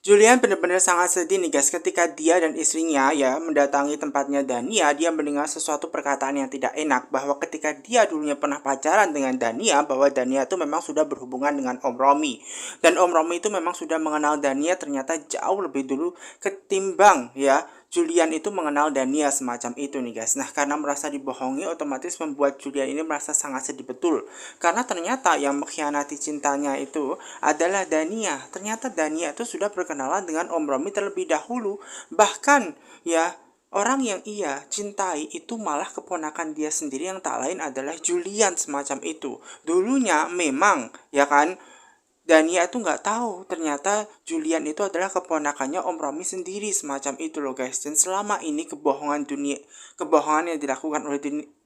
Julian benar-benar sangat sedih nih guys ketika dia dan istrinya ya mendatangi tempatnya Dania. Dia mendengar sesuatu perkataan yang tidak enak bahwa ketika dia dulunya pernah pacaran dengan Dania, bahwa Dania itu memang sudah berhubungan dengan Om Romi, dan Om Romi itu memang sudah mengenal Dania ternyata jauh lebih dulu ketimbang ya Julian itu mengenal Dania, semacam itu nih guys. Nah, karena merasa dibohongi, otomatis membuat Julian ini merasa sangat sedih betul. Karena ternyata yang mengkhianati cintanya itu adalah Dania. Ternyata Dania itu sudah berkenalan dengan Om Romi terlebih dahulu. Bahkan ya, orang yang ia cintai itu malah keponakan dia sendiri yang tak lain adalah Julian, semacam itu. Dulunya memang ya kan, Dania itu nggak tahu ternyata Julian itu adalah keponakannya Om Romi sendiri, semacam itu loh guys. Dan selama ini kebohongan yang dilakukan oleh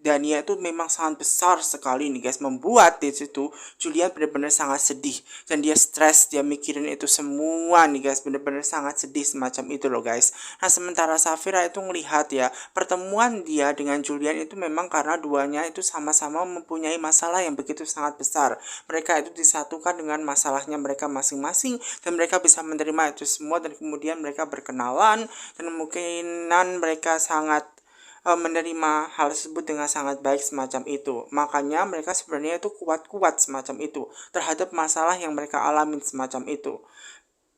Dania itu memang sangat besar sekali nih guys, membuat di situ Julian benar-benar sangat sedih dan dia stres, dia mikirin itu semua nih guys, benar-benar sangat sedih semacam itu loh guys. Nah, sementara Safira itu melihat ya pertemuan dia dengan Julian itu memang karena duanya itu sama-sama mempunyai masalah yang begitu sangat besar. Mereka itu disatukan dengan masalahnya mereka masing-masing dan mereka bisa menerima itu semua, dan kemudian mereka berkenalan dan kemungkinan mereka sangat menerima hal tersebut dengan sangat baik, semacam itu. Makanya mereka sebenarnya itu kuat-kuat semacam itu terhadap masalah yang mereka alami, semacam itu.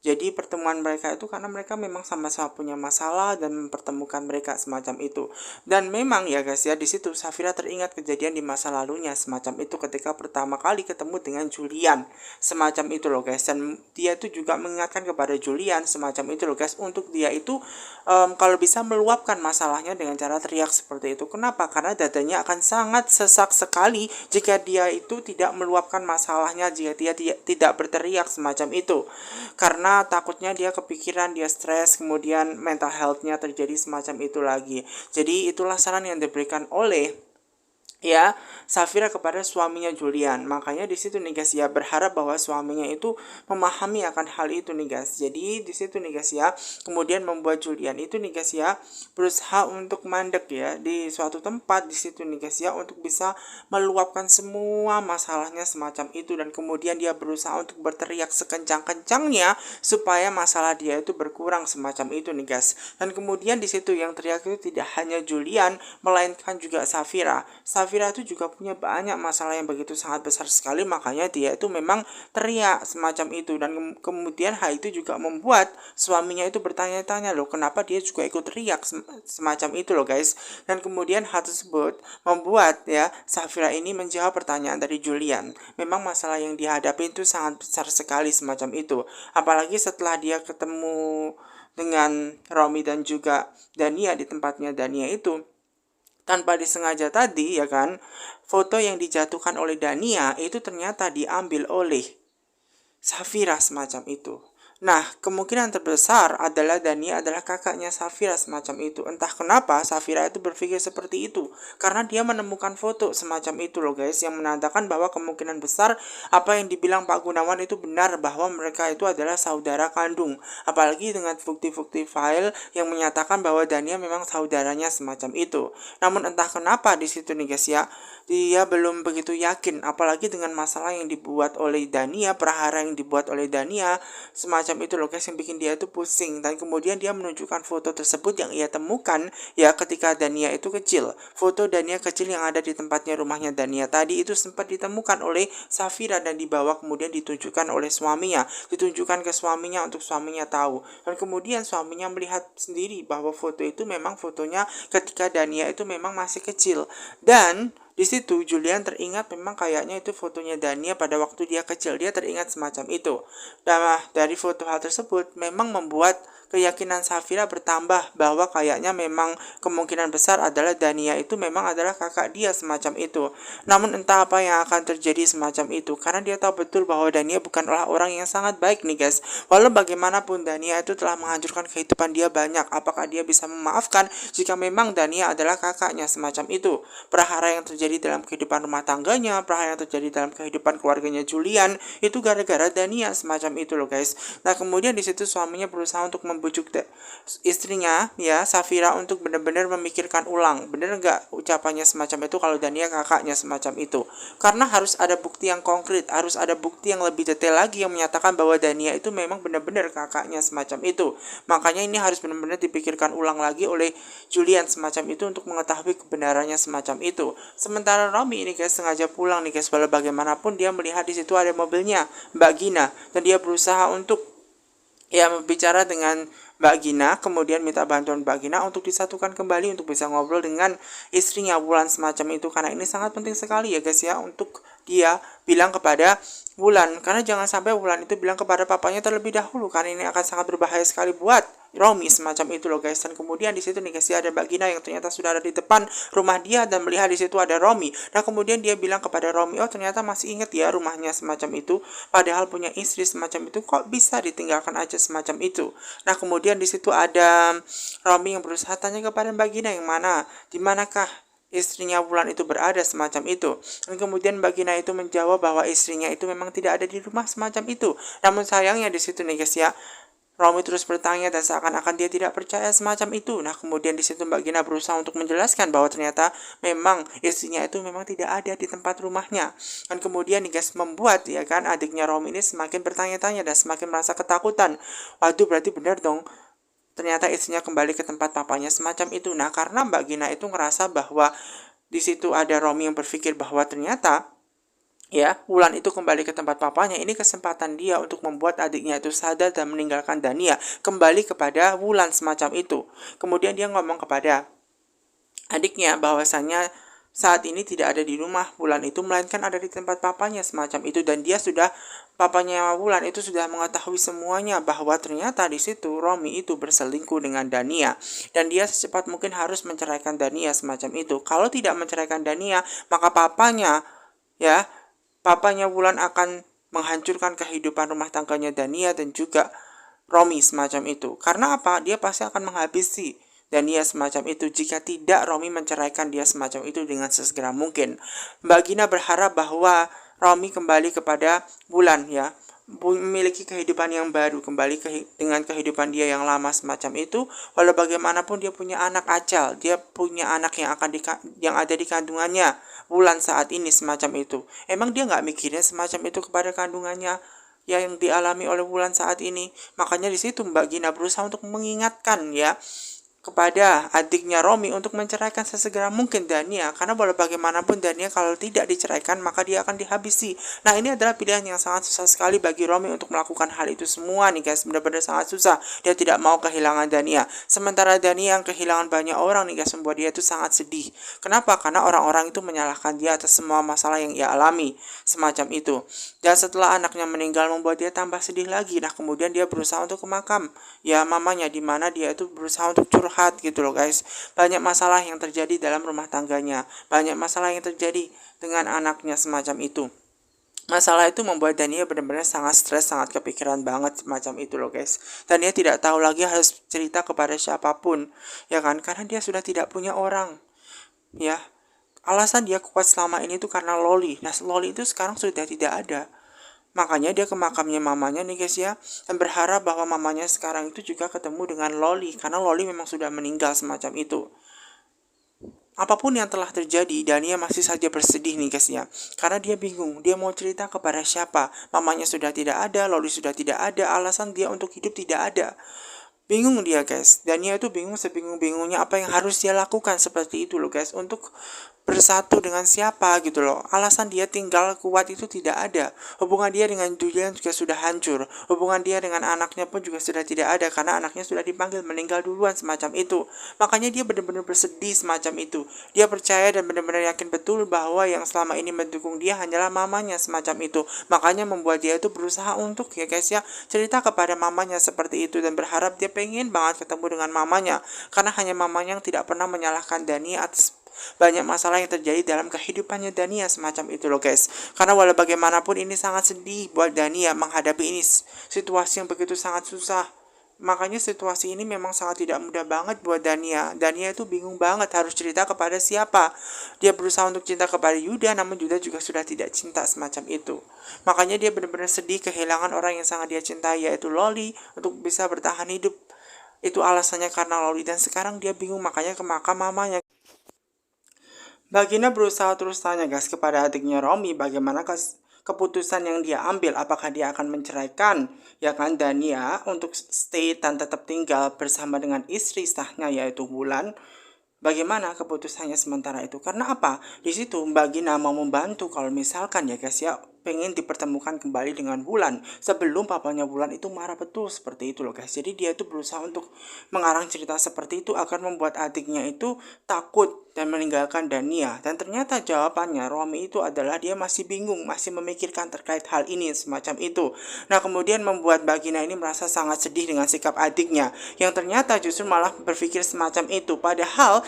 Jadi pertemuan mereka itu karena mereka memang sama-sama punya masalah dan mempertemukan mereka, semacam itu. Dan memang ya guys ya, di situ Safira teringat kejadian di masa lalunya semacam itu ketika pertama kali ketemu dengan Julian, semacam itu loh guys. Dan dia itu juga mengingatkan kepada Julian semacam itu loh guys, untuk dia itu kalau bisa meluapkan masalahnya dengan cara teriak seperti itu. Kenapa? Karena dadanya akan sangat sesak sekali jika dia itu tidak meluapkan masalahnya, jika dia tidak berteriak semacam itu. Karena takutnya dia kepikiran, dia stres, kemudian mental health-nya terjadi semacam itu lagi. Jadi itulah saran yang diberikan oleh ya Safira kepada suaminya Julian. Makanya di situ nih guys ya, berharap bahwa suaminya itu memahami akan hal itu nih guys. Jadi di situ nih guys ya, kemudian membuat Julian itu nih guys ya berusaha untuk mandek ya di suatu tempat di situ nih guys ya, untuk bisa meluapkan semua masalahnya semacam itu, dan kemudian dia berusaha untuk berteriak sekencang-kencangnya supaya masalah dia itu berkurang, semacam itu nih guys. Dan kemudian di situ yang teriak itu tidak hanya Julian melainkan juga Safira. Safira itu juga punya banyak masalah yang begitu sangat besar sekali, makanya dia itu memang teriak semacam itu. Dan kemudian hal itu juga membuat suaminya itu bertanya-tanya, loh kenapa dia juga ikut teriak, semacam itu loh guys. Dan kemudian hal tersebut membuat ya Safira ini menjawab pertanyaan dari Julian. Memang masalah yang dihadapi itu sangat besar sekali, semacam itu. Apalagi setelah dia ketemu dengan Romi dan juga Dania di tempatnya Dania itu, tanpa disengaja tadi ya kan, foto yang dijatuhkan oleh Dania itu ternyata diambil oleh Safira, semacam itu. Nah, kemungkinan terbesar adalah Dania adalah kakaknya Safira, semacam itu. Entah kenapa Safira itu berpikir seperti itu, karena dia menemukan foto semacam itu loh guys, yang menandakan bahwa kemungkinan besar apa yang dibilang Pak Gunawan itu benar, bahwa mereka itu adalah saudara kandung. Apalagi dengan bukti-bukti file yang menyatakan bahwa Dania memang saudaranya, semacam itu. Namun entah kenapa di situ nih guys ya, dia belum begitu yakin, apalagi dengan masalah yang dibuat oleh Dania, prahara yang dibuat oleh Dania, semacam itu loh guys, yang bikin dia itu pusing. Dan kemudian dia menunjukkan foto tersebut yang ia temukan ya ketika Dania itu kecil. Foto Dania kecil yang ada di tempatnya rumahnya Dania tadi itu sempat ditemukan oleh Safira dan dibawa kemudian ditunjukkan oleh suaminya, ditunjukkan ke suaminya untuk suaminya tahu. Dan kemudian suaminya melihat sendiri bahwa foto itu memang fotonya ketika Dania itu memang masih kecil. Dan di situ Julian teringat memang kayaknya itu fotonya Dania pada waktu dia kecil, dia teringat semacam itu. Dan dari foto hal tersebut memang membuat keyakinan Safira bertambah bahwa kayaknya memang kemungkinan besar adalah Dania itu memang adalah kakak dia, semacam itu. Namun entah apa yang akan terjadi semacam itu, karena dia tahu betul bahwa Dania bukanlah orang yang sangat baik nih guys. Walau bagaimanapun Dania itu telah menghancurkan kehidupan dia banyak, apakah dia bisa memaafkan jika memang Dania adalah kakaknya, semacam itu. Prahara yang terjadi dalam kehidupan rumah tangganya, prahara yang terjadi dalam kehidupan keluarganya Julian itu gara-gara Dania, semacam itu loh guys. Nah, kemudian di situ suaminya berusaha untuk membujuk istrinya ya Safira untuk benar-benar memikirkan ulang, benar nggak ucapannya semacam itu kalau Dania kakaknya semacam itu. Karena harus ada bukti yang konkret, harus ada bukti yang lebih detail lagi yang menyatakan bahwa Dania itu memang benar-benar kakaknya semacam itu. Makanya ini harus benar-benar dipikirkan ulang lagi oleh Julian semacam itu untuk mengetahui kebenarannya semacam itu. Sementara Romi ini guys sengaja pulang nih guys, walau bagaimanapun dia melihat di situ ada mobilnya Mbak Gina dan dia berusaha untuk ya berbicara dengan Mbak Gina, kemudian minta bantuan Mbak Gina untuk disatukan kembali untuk bisa ngobrol dengan istrinya Wulan semacam itu, karena ini sangat penting sekali ya guys ya untuk dia bilang kepada Wulan, karena jangan sampai Wulan itu bilang kepada papanya terlebih dahulu, karena ini akan sangat berbahaya sekali buat Romi semacam itu loh guys. Dan kemudian di situ nih guys ya ada Mbak Gina yang ternyata sudah ada di depan rumah dia dan melihat di situ ada Romi. Nah kemudian dia bilang kepada Romi, oh ternyata masih inget ya rumahnya semacam itu, padahal punya istri semacam itu, kok bisa ditinggalkan aja semacam itu. Nah kemudian di situ ada Romi yang berusaha tanya kepada Mbak Gina yang mana, di manakah istrinya Wulan itu berada semacam itu. Dan kemudian Mbak Gina itu menjawab bahwa istrinya itu memang tidak ada di rumah semacam itu. Namun sayangnya di situ nih guys ya, Romi terus bertanya dan seakan-akan dia tidak percaya semacam itu. Nah kemudian di situ Mbak Gina berusaha untuk menjelaskan bahwa ternyata memang istrinya itu memang tidak ada di tempat rumahnya. Dan kemudian nih guys membuat ya kan adiknya Romi ini semakin bertanya-tanya dan semakin merasa ketakutan. Waduh berarti benar dong, ternyata istrinya kembali ke tempat papanya semacam itu. Nah karena Mbak Gina itu ngerasa bahwa di situ ada Romi yang berpikir bahwa ternyata ya Wulan itu kembali ke tempat papanya, ini kesempatan dia untuk membuat adiknya itu sadar dan meninggalkan Dania kembali kepada Wulan semacam itu. Kemudian dia ngomong kepada adiknya bahwasannya saat ini tidak ada di rumah Wulan itu, melainkan ada di tempat papanya semacam itu, dan dia sudah, papanya Wulan itu sudah mengetahui semuanya bahwa ternyata di situ Romi itu berselingkuh dengan Dania dan dia secepat mungkin harus menceraikan Dania semacam itu. Kalau tidak menceraikan Dania, maka papanya Wulan akan menghancurkan kehidupan rumah tangganya Dania dan juga Romi semacam itu. Karena apa? Dia pasti akan menghabisi Dania semacam itu jika tidak Romi menceraikan dia semacam itu dengan sesegera mungkin. Mbak Gina berharap bahwa Romi kembali kepada Wulan ya, memiliki kehidupan yang baru, kembali dengan kehidupan dia yang lama semacam itu. Walau bagaimanapun dia punya anak acal, dia punya anak yang ada di kandungannya Wulan saat ini semacam itu. Emang dia nggak mikirin semacam itu kepada kandungannya yang dialami oleh Wulan saat ini? Makanya di situ Mbak Gina berusaha untuk mengingatkan ya kepada adiknya Romi untuk menceraikan sesegera mungkin Dania, karena walau bagaimanapun Dania kalau tidak diceraikan maka dia akan dihabisi. Nah ini adalah pilihan yang sangat susah sekali bagi Romi untuk melakukan hal itu semua nih guys, benar-benar sangat susah. Dia tidak mau kehilangan Dania, sementara Dania yang kehilangan banyak orang nih guys, membuat dia itu sangat sedih. Kenapa? Karena orang-orang itu menyalahkan dia atas semua masalah yang ia alami semacam itu. Dan setelah anaknya meninggal membuat dia tambah sedih lagi. Nah kemudian dia berusaha untuk ke makam ya mamanya, di mana dia itu berusaha untuk curhat gitu loh guys. Banyak masalah yang terjadi dalam rumah tangganya, banyak masalah yang terjadi dengan anaknya semacam itu. Masalah itu membuat Dania benar-benar sangat stres, sangat kepikiran banget semacam itu loh guys. Dania tidak tahu lagi harus cerita kepada siapapun ya kan, karena dia sudah tidak punya orang ya. Alasan dia kuat selama ini tuh karena Loli. Nah Loli itu sekarang sudah tidak ada. Makanya dia ke makamnya mamanya nih guys ya, dan berharap bahwa mamanya sekarang itu juga ketemu dengan Loli, karena Loli memang sudah meninggal semacam itu. Apapun yang telah terjadi, Dania masih saja bersedih nih guys ya, karena dia bingung, dia mau cerita kepada siapa. Mamanya sudah tidak ada, Loli sudah tidak ada, alasan dia untuk hidup tidak ada. Bingung dia guys, Dania itu bingung sebingung-bingungnya apa yang harus dia lakukan seperti itu loh guys, untuk bersatu dengan siapa gitu loh. Alasan dia tinggal kuat itu tidak ada. Hubungan dia dengan Julian juga sudah hancur. Hubungan dia dengan anaknya pun juga sudah tidak ada, karena anaknya sudah dipanggil meninggal duluan semacam itu. Makanya dia benar-benar bersedih semacam itu. Dia percaya dan benar-benar yakin betul bahwa yang selama ini mendukung dia hanyalah mamanya semacam itu. Makanya membuat dia itu berusaha untuk ya guys ya cerita kepada mamanya seperti itu, dan berharap dia pengen banget ketemu dengan mamanya, karena hanya mamanya yang tidak pernah menyalahkan Dania atas banyak masalah yang terjadi dalam kehidupannya Dania semacam itu loh guys. Karena walau bagaimanapun ini sangat sedih buat Dania menghadapi ini situasi yang begitu sangat susah. Makanya situasi ini memang sangat tidak mudah banget buat Dania. Dania itu bingung banget harus cerita kepada siapa. Dia berusaha untuk cinta kepada Yuda, namun Yuda juga sudah tidak cinta semacam itu. Makanya dia benar-benar sedih kehilangan orang yang sangat dia cintai, yaitu Loli, untuk bisa bertahan hidup itu alasannya karena Loli, dan sekarang dia bingung makanya ke makam mamanya. Bagina berusaha terus tanya guys kepada adiknya Romi bagaimana keputusan yang dia ambil, apakah dia akan menceraikan ya kan Dania untuk stay dan tetap tinggal bersama dengan istri sahnya yaitu Wulan. Bagaimana keputusannya sementara itu? Karena apa? Di situ Mbak Gina mau membantu kalau misalkan ya guys ya pengen dipertemukan kembali dengan Wulan sebelum papanya Wulan itu marah betul seperti itu loh guys. Jadi dia itu berusaha untuk mengarang cerita seperti itu agar membuat adiknya itu takut dan meninggalkan Dania. Dan ternyata jawabannya Romi itu adalah dia masih bingung, masih memikirkan terkait hal ini semacam itu. Nah kemudian membuat Mbak Gina ini merasa sangat sedih dengan sikap adiknya yang ternyata justru malah berpikir semacam itu. Padahal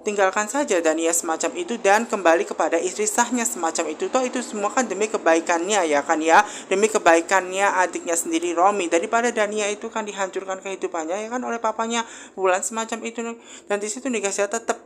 tinggalkan saja Dania semacam itu dan kembali kepada istri sahnya semacam itu. Toh itu semua kan demi kebaikannya ya kan ya, demi kebaikannya adiknya sendiri Romi, daripada Dania itu kan dihancurkan kehidupannya ya kan oleh papanya Wulan semacam itu. Dan di situ nih guys ya tetap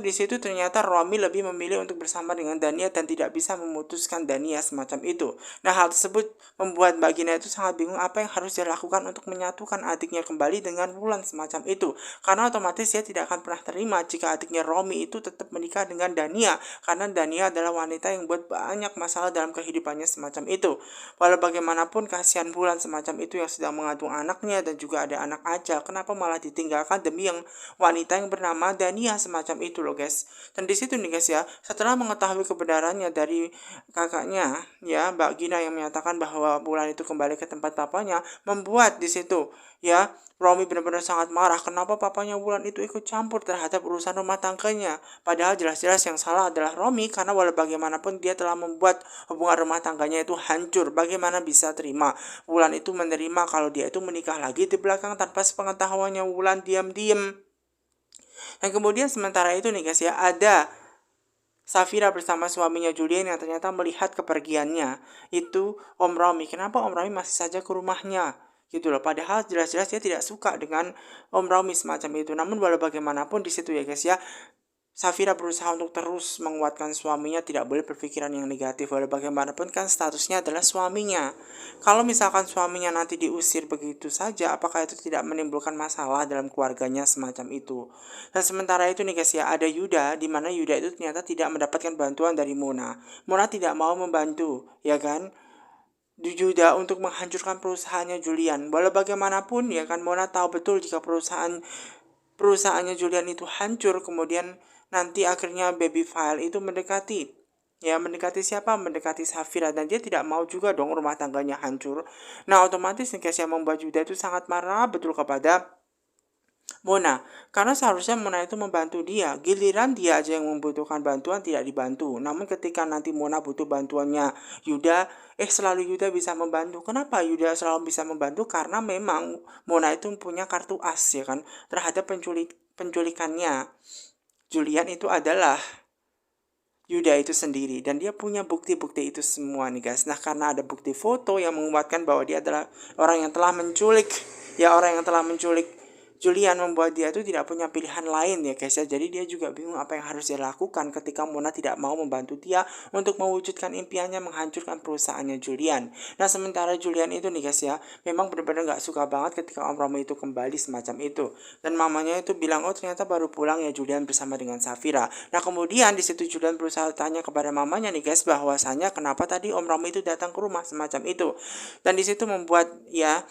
di situ ternyata Romi lebih memilih untuk bersama dengan Dania dan tidak bisa memutuskan Dania semacam itu. Nah hal tersebut membuat Mbak Gina itu sangat bingung apa yang harus dia lakukan untuk menyatukan adiknya kembali dengan Wulan semacam itu. Karena otomatis dia tidak akan pernah terima jika adiknya Romi itu tetap menikah dengan Dania, karena Dania adalah wanita yang buat banyak masalah dalam kehidupannya semacam itu. Walau bagaimanapun kasihan Wulan semacam itu yang sedang mengandung anaknya dan juga ada anak ajal, kenapa malah ditinggalkan demi yang wanita yang bernama Dania semacam itu loh guys. Dan di situ nih guys ya, setelah mengetahui kebenarannya dari kakaknya ya Mbak Gina yang menyatakan bahwa Wulan itu kembali ke tempat papanya, membuat di situ ya Romi benar-benar sangat marah kenapa papanya Wulan itu ikut campur terhadap urusan rumah tangganya. Padahal jelas-jelas yang salah adalah Romi, karena walau bagaimanapun dia telah membuat hubungan rumah tangganya itu hancur. Bagaimana bisa terima Wulan itu menerima kalau dia itu menikah lagi di belakang tanpa sepengetahuannya Wulan diam-diam. Dan kemudian sementara itu nih guys ya, ada Safira bersama suaminya Julian yang ternyata melihat kepergiannya itu Om Romi. Kenapa Om Romi masih saja ke rumahnya? Gitu loh. Padahal jelas-jelas dia tidak suka dengan Om Romi semacam itu. Namun walau bagaimanapun di situ ya guys ya, Safira berusaha untuk terus menguatkan suaminya tidak boleh berpikiran yang negatif. Walau bagaimanapun kan statusnya adalah suaminya. Kalau misalkan suaminya nanti diusir begitu saja, apakah itu tidak menimbulkan masalah dalam keluarganya semacam itu? Dan sementara itu nih guys ya, ada Yuda, di mana Yuda itu ternyata tidak mendapatkan bantuan dari Mona. Mona tidak mau membantu, ya kan? Yuda untuk menghancurkan perusahaannya Julian. Walau bagaimanapun ya kan Mona tahu betul jika perusahaannya Julian itu hancur, kemudian nanti akhirnya Baby File itu mendekati siapa? Mendekati Safira, dan dia tidak mau juga dong rumah tangganya hancur. Nah otomatis nih guys yang membuat Yuda itu sangat marah betul kepada Mona, karena seharusnya Mona itu membantu dia. Giliran dia aja yang membutuhkan bantuan tidak dibantu. Namun ketika nanti Mona butuh bantuannya Yuda, selalu Yuda bisa membantu. Kenapa Yuda selalu bisa membantu? Karena memang Mona itu punya kartu as ya kan terhadap penculikannya Julian itu adalah Yuda itu sendiri, dan dia punya bukti-bukti itu semua nih guys. Nah karena ada bukti foto yang menguatkan bahwa dia adalah orang yang telah menculik Julian, membuat dia itu tidak punya pilihan lain ya guys ya. Jadi dia juga bingung apa yang harus dia lakukan ketika Mona tidak mau membantu dia untuk mewujudkan impiannya menghancurkan perusahaannya Julian. Nah sementara Julian itu nih guys ya, memang benar-benar gak suka banget ketika Om Romi itu kembali semacam itu. Dan mamanya itu bilang, oh ternyata baru pulang ya Julian bersama dengan Safira. Nah kemudian di situ Julian berusaha tanya kepada mamanya nih guys, bahwasanya kenapa tadi Om Romi itu datang ke rumah semacam itu. Dan di situ membuat ya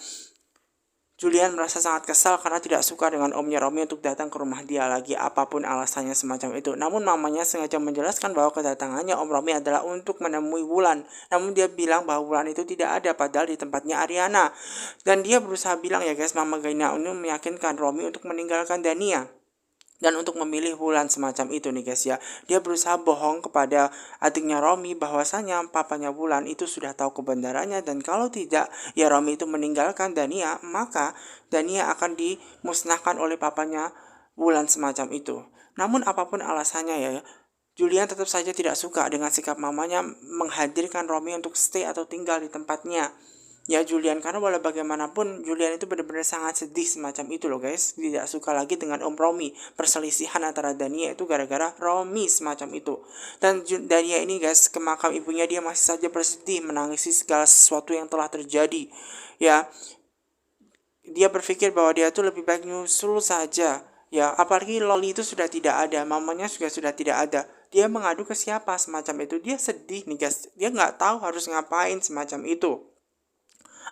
Julian merasa sangat kesal karena tidak suka dengan omnya Romi untuk datang ke rumah dia lagi, apapun alasannya semacam itu. Namun mamanya sengaja menjelaskan bahwa kedatangannya Om Romi adalah untuk menemui Wulan. Namun dia bilang bahwa Wulan itu tidak ada, padahal di tempatnya Ariana. Dan dia berusaha bilang ya guys, Mama Gaina ini meyakinkan Romi untuk meninggalkan Dania dan untuk memilih Wulan semacam itu nih guys ya. Dia berusaha bohong kepada adiknya Romi bahwasanya papanya Wulan itu sudah tahu kebenarannya, dan kalau tidak ya Romi itu meninggalkan Dania, maka Dania akan dimusnahkan oleh papanya Wulan semacam itu. Namun apapun alasannya ya, Julian tetap saja tidak suka dengan sikap mamanya menghadirkan Romi untuk stay atau tinggal di tempatnya ya Julian, karena walau bagaimanapun Julian itu benar-benar sangat sedih semacam itu loh guys. Tidak suka lagi dengan Om Romi. Perselisihan antara Dania itu gara-gara Romi semacam itu. Dan Dania ini guys ke makam ibunya, dia masih saja bersedih menangisi segala sesuatu yang telah terjadi ya. dia berpikir bahwa dia tuh lebih baik nyusul saja. Ya, apalagi Loli itu sudah tidak ada, mamanya juga sudah tidak ada. Dia mengadu ke siapa semacam itu? Dia sedih nih guys. Dia nggak tahu harus ngapain semacam itu.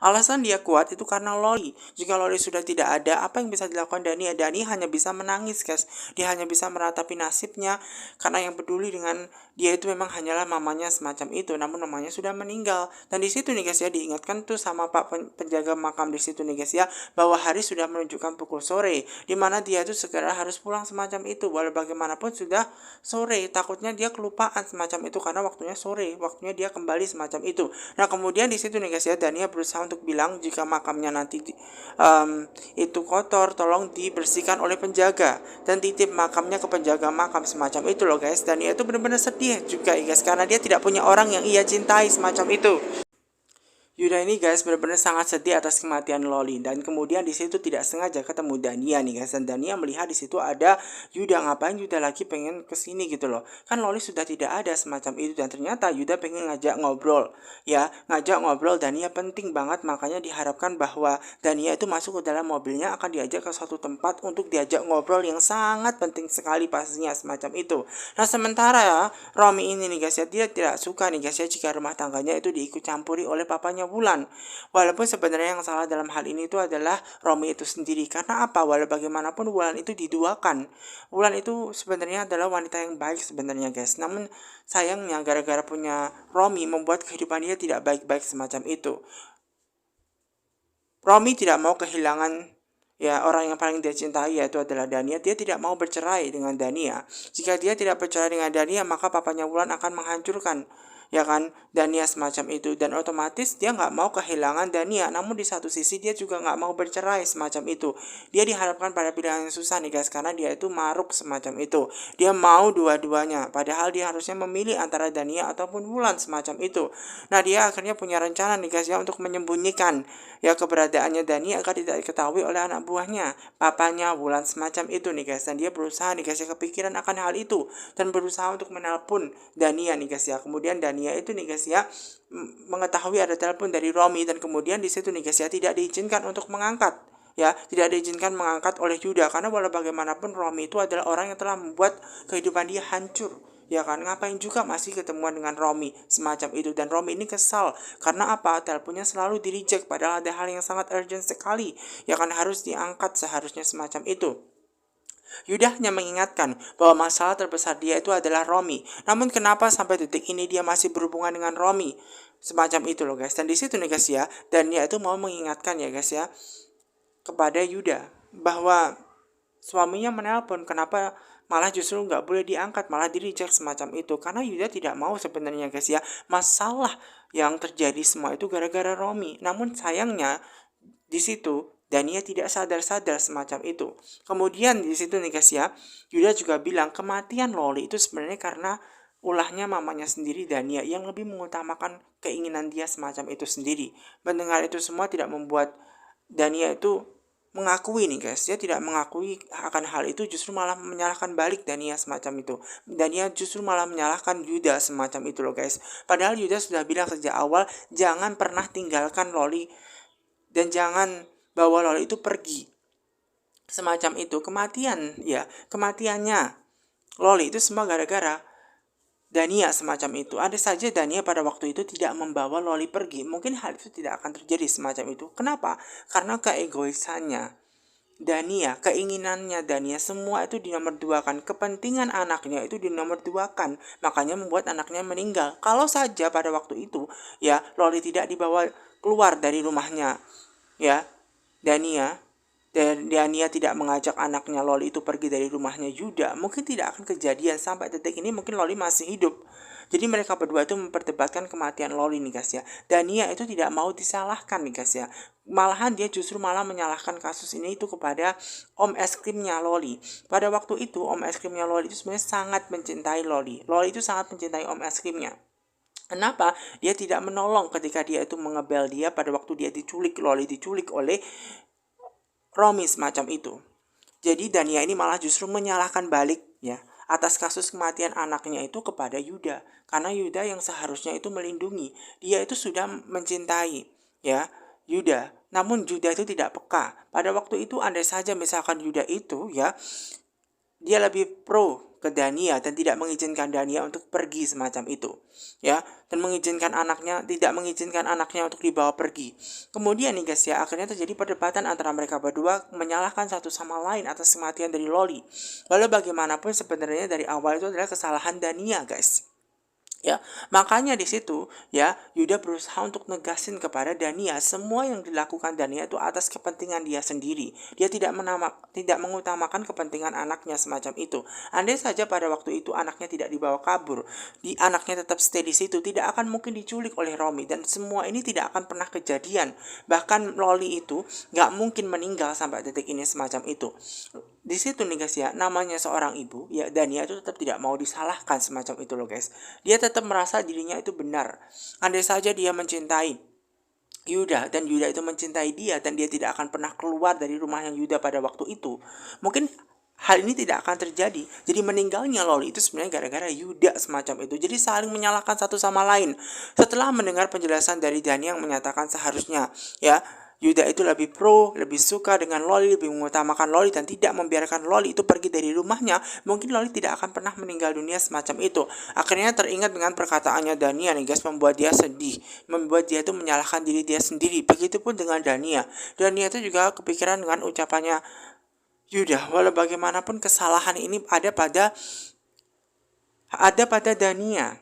Alasan dia kuat itu karena Loli. Jika Loli sudah tidak ada, apa yang bisa dilakukan Dani? Dani hanya bisa menangis, guys. Dia hanya bisa meratapi nasibnya karena yang peduli dengan dia itu memang hanyalah mamanya semacam itu. Namun mamanya sudah meninggal. Dan di situ nih guys ya, diingatkan tuh sama Pak penjaga makam di situ nih guys ya, bahwa hari sudah menunjukkan pukul sore, di mana dia itu segera harus pulang semacam itu. Walau bagaimanapun sudah sore, takutnya dia kelupaan semacam itu karena waktunya sore, waktunya dia kembali semacam itu. Nah kemudian di situ nih guys ya, Dania berusaha untuk bilang jika makamnya nanti itu kotor, tolong dibersihkan oleh penjaga dan titip makamnya ke penjaga makam semacam itu loh guys. Dania itu benar-benar sedih juga ya guys, karena dia tidak punya orang yang ia cintai semacam itu. Yuda ini guys benar-benar sangat sedih atas kematian Loli, dan kemudian di situ tidak sengaja ketemu Dania nih guys, dan Dania melihat di situ ada Yuda. Ngapain Yuda lagi pengen kesini gitu loh, kan Loli sudah tidak ada semacam itu. Dan ternyata Yuda pengen ngajak ngobrol, ya ngajak ngobrol Dania penting banget. Makanya diharapkan bahwa Dania itu masuk ke dalam mobilnya, akan diajak ke suatu tempat untuk diajak ngobrol yang sangat penting sekali pastinya semacam itu. Nah sementara ya Romi ini nih guys ya, dia tidak suka nih guys ya jika rumah tangganya itu diikut campuri oleh papanya Wulan. Walaupun sebenarnya yang salah dalam hal ini itu adalah Romi itu sendiri. Karena apa? Walau bagaimanapun Wulan itu diduakan. Wulan itu sebenarnya adalah wanita yang baik sebenarnya guys. Namun sayangnya gara-gara punya Romi membuat kehidupan dia tidak baik-baik semacam itu. Romi tidak mau kehilangan ya orang yang paling dia cintai, yaitu adalah Dania. Dia tidak mau bercerai dengan Dania. Jika dia tidak bercerai dengan Dania, maka papanya Wulan akan menghancurkan ya kan Dania semacam itu, dan otomatis dia nggak mau kehilangan Dania. Namun di satu sisi dia juga nggak mau bercerai semacam itu. Dia dihadapkan pada pilihan yang susah nih guys, karena dia itu maruk semacam itu. Dia mau dua-duanya, padahal dia harusnya memilih antara Dania ataupun Wulan semacam itu. Nah dia akhirnya punya rencana nih guys ya, untuk menyembunyikan ya keberadaannya Dania agar tidak diketahui oleh anak buahnya, papanya Wulan semacam itu nih guys. Dan dia berusaha nih guys ya, kepikiran akan hal itu dan berusaha untuk menelpon Dania nih guys ya. Kemudian Dania itu nih guys ya mengetahui ada telepon dari Romi, dan kemudian di situ nih guys ya tidak diizinkan untuk mengangkat. Ya, tidak diizinkan mengangkat oleh Yuda karena walau bagaimanapun Romi itu adalah orang yang telah membuat kehidupan dia hancur. Ya kan, ngapain juga masih ketemuan dengan Romi semacam itu. Dan Romi ini kesal karena apa? Teleponnya selalu di reject padahal ada hal yang sangat urgent sekali, ya kan harus diangkat seharusnya semacam itu. Yuda hanya mengingatkan bahwa masalah terbesar dia itu adalah Romi. Namun kenapa sampai detik ini dia masih berhubungan dengan Romi? Semacam itu loh guys. Dan di situ nih guys ya, dan dia itu mau mengingatkan ya guys ya kepada Yuda bahwa suaminya menelpon, kenapa malah justru nggak boleh diangkat, malah di reject semacam itu. Karena Yuda tidak mau sebenarnya guys ya, masalah yang terjadi semua itu gara-gara Romi. Namun sayangnya di situ Dania tidak sadar-sadar semacam itu. Kemudian di situ nih guys ya, Yuda juga bilang kematian Loli itu sebenarnya karena ulahnya mamanya sendiri, Dania, yang lebih mengutamakan keinginan dia semacam itu sendiri. Mendengar itu semua tidak membuat Dania itu mengakui nih guys. Dia tidak mengakui akan hal itu, justru malah menyalahkan balik Dania semacam itu. Dania justru malah menyalahkan Yuda semacam itu loh guys. Padahal Yuda sudah bilang sejak awal jangan pernah tinggalkan Loli dan jangan bawa Loli itu pergi semacam itu. Kematiannya Loli itu semua gara-gara Dania semacam itu. Ada saja Dania pada waktu itu tidak membawa Loli pergi, mungkin hal itu tidak akan terjadi semacam itu. Kenapa? Karena keegoisannya Dania, keinginannya Dania, semua itu dinomorduakan. Kepentingan anaknya itu dinomorduakan, makanya membuat anaknya meninggal. Kalau saja pada waktu itu ya Loli tidak dibawa keluar dari rumahnya, ya Dania tidak mengajak anaknya Loli itu pergi dari rumahnya Yuda, mungkin tidak akan kejadian sampai detik ini. Mungkin Loli masih hidup. Jadi mereka berdua itu memperdebatkan kematian Loli nih guys ya. Dania itu tidak mau disalahkan nih guys ya. Malahan dia justru malah menyalahkan kasus ini itu kepada om es krimnya Loli. Pada waktu itu om es krimnya Loli itu sebenarnya sangat mencintai Loli. Loli itu sangat mencintai om es krimnya. Kenapa dia tidak menolong ketika dia itu mengebel dia pada waktu dia diculik, Loli diculik oleh Romi semacam itu. Jadi Dania ini malah justru menyalahkan balik ya atas kasus kematian anaknya itu kepada Yuda. Karena Yuda yang seharusnya itu melindungi, dia itu sudah mencintai ya Yuda. Namun Yuda itu tidak peka. Pada waktu itu andai saja misalkan Yuda itu ya, dia lebih pro ke Dania dan tidak mengizinkan Dania untuk pergi semacam itu, ya, dan tidak mengizinkan anaknya untuk dibawa pergi. Kemudian nih guys ya, akhirnya terjadi perdebatan antara mereka berdua, menyalahkan satu sama lain atas kematian dari Loli. Lalu bagaimanapun sebenarnya dari awal itu adalah kesalahan Dania guys. Ya, makanya di situ ya Yuda berusaha untuk negasin kepada Dania semua yang dilakukan Dania itu atas kepentingan dia sendiri. Dia tidak mengutamakan kepentingan anaknya semacam itu. Andai saja pada waktu itu anaknya tidak dibawa kabur, anaknya tetap stay di situ, tidak akan mungkin diculik oleh Romi dan semua ini tidak akan pernah kejadian. Bahkan Loli itu nggak mungkin meninggal sampai detik ini semacam itu. Di situ nih guys ya, namanya seorang ibu ya, Dania itu tetap tidak mau disalahkan semacam itu loh guys. Dia tetap merasa dirinya itu benar. Andai saja dia mencintai Yuda dan Yuda itu mencintai dia dan dia tidak akan pernah keluar dari rumahnya Yuda pada waktu itu, mungkin hal ini tidak akan terjadi. Jadi meninggalnya Loli itu sebenarnya gara-gara Yuda semacam itu. Jadi saling menyalahkan satu sama lain. Setelah mendengar penjelasan dari Dani yang menyatakan seharusnya ya Yuda itu lebih pro, lebih suka dengan Loli, lebih mengutamakan Loli dan tidak membiarkan Loli itu pergi dari rumahnya, mungkin Loli tidak akan pernah meninggal dunia semacam itu. Akhirnya teringat dengan perkataannya Dania nih guys, membuat dia sedih, membuat dia itu menyalahkan diri dia sendiri. Begitupun dengan Dania. Dania itu juga kepikiran dengan ucapannya Yuda, walau bagaimanapun kesalahan ini ada pada Dania.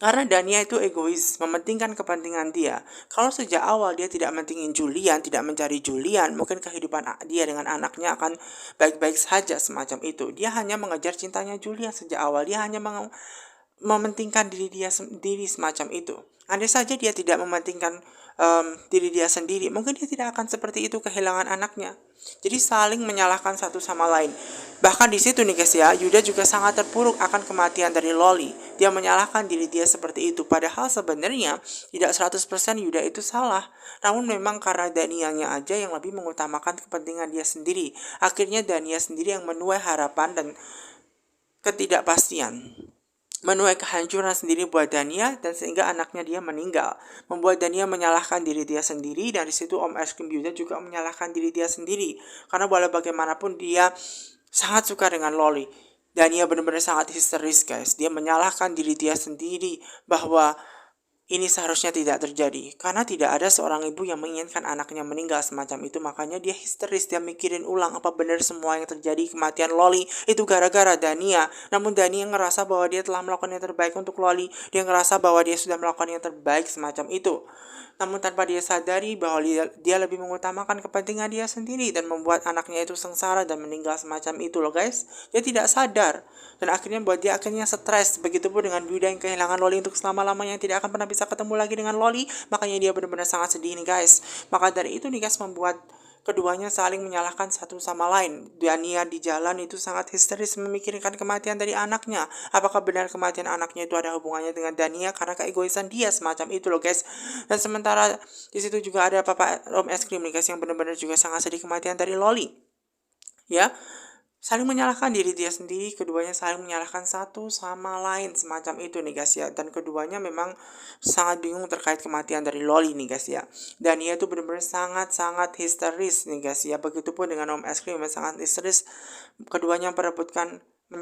Karena Dania itu egois, mementingkan kepentingan dia. Kalau sejak awal dia tidak mentingin Julian, tidak mencari Julian, mungkin kehidupan dia dengan anaknya akan baik-baik saja semacam itu. Dia hanya mengejar cintanya Julian sejak awal. Dia hanya mementingkan diri dia sendiri semacam itu. Andai saja dia tidak mementingkan diri dia sendiri, mungkin dia tidak akan seperti itu kehilangan anaknya. Jadi saling menyalahkan satu sama lain. Bahkan di situ nih guys ya, Yuda juga sangat terpuruk akan kematian dari Loli. Dia menyalahkan diri dia seperti itu. Padahal sebenarnya tidak 100% Yuda itu salah. Namun memang karena Danianya aja yang lebih mengutamakan kepentingan dia sendiri. Akhirnya Dania sendiri yang menuai harapan dan ketidakpastian, menuai kehancuran sendiri buat Dania dan sehingga anaknya dia meninggal, membuat Dania menyalahkan diri dia sendiri. Dan di situ Om Es Krim Yuda juga menyalahkan diri dia sendiri karena walau bagaimanapun dia sangat suka dengan Loli. Dania benar-benar sangat histeris guys. Dia menyalahkan diri dia sendiri bahwa ini seharusnya tidak terjadi karena tidak ada seorang ibu yang menginginkan anaknya meninggal semacam itu. Makanya dia histeris, dia mikirin ulang apa benar semua yang terjadi kematian Loli itu gara-gara Dania. Namun Dania ngerasa bahwa dia telah melakukan yang terbaik untuk Loli. Dia ngerasa bahwa dia sudah melakukan yang terbaik semacam itu. Namun tanpa dia sadari bahwa dia lebih mengutamakan kepentingan dia sendiri dan membuat anaknya itu sengsara dan meninggal semacam itu loh guys. Dia tidak sadar dan akhirnya buat dia akhirnya stres. Begitupun dengan Yuda yang kehilangan Loli untuk selama-lamanya, tidak akan pernah bisa ketemu lagi dengan Loli. Makanya dia benar-benar sangat sedih nih guys. Maka dari itu nih guys, membuat keduanya saling menyalahkan satu sama lain. Dania di jalan itu sangat histeris memikirkan kematian dari anaknya. Apakah benar kematian anaknya itu ada hubungannya dengan Dania karena keegoisan dia semacam itu loh guys. Dan sementara di situ juga ada Papa Om Es Krim nih guys yang benar-benar juga sangat sedih kematian dari Loli. Ya, saling menyalahkan diri dia sendiri, keduanya saling menyalahkan satu sama lain semacam itu nih guys ya. Dan keduanya memang sangat bingung terkait kematian dari Loli nih guys ya. Dan dia tuh benar-benar sangat-sangat histeris nih guys ya. Begitupun dengan Om Es Krim yang sangat histeris. Keduanya memperebutkan